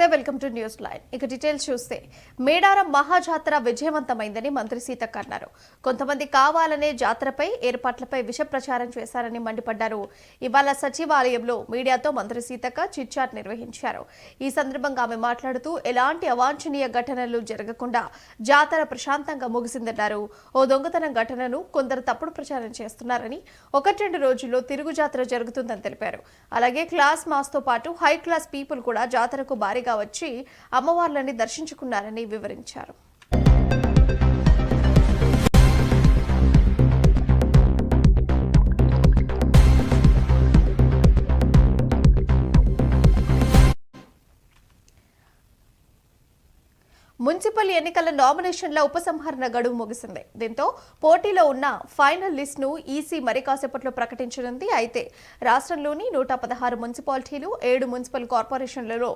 నమస్తే welcome to news line. ఇక details చూస్తే మేడారం మహాజాతర విజయవంతమైందని మంత్రి సీతక్క అన్నారు. కొంతమంది కావాలనే జాతరపై ఏర్పాట్లపై విష ప్రచారం చేశారని మండిపడ్డారు. ఇవాళ సచివాలయంలో మీడియాతో మంత్రి సీతక్క చిట్ చాట్ నిర్వహించారు. ఈ సందర్భంగా ఆమె మాట్లాడుతూ ఎలాంటి అవాంఛనీయ ఘటనలు జరగకుండా జాతర ప్రశాంతంగా ముగిసిందన్నారు. ఓ దొంగతనం ఘటనను కొందరు తప్పుడు ప్రచారం చేస్తున్నారని, 1-2 రోజుల్లో తిరుగు జాతర జరుగుతుందని తెలిపారు. అలాగే క్లాస్ మాస్ తో పాటు హై క్లాస్ పీపుల్ కూడా జాతరకు భారీగా వచ్చి అమ్మవార్లని దర్శించుకున్నారని వివరించారు. మున్సిపల్ ఎన్నికల నామినేషన్ల ఉపసంహరణ గడువు ముగిసింది. దీంతో పోటీలో ఉన్న ఫైనల్ లిస్ట్ ను ఈసీ మరి కాసేపట్లో ప్రకటించనుంది. అయితే రాష్ట్రంలోని 116 మున్సిపాలిటీలు, 7 మున్సిపల్ కార్పొరేషన్లలో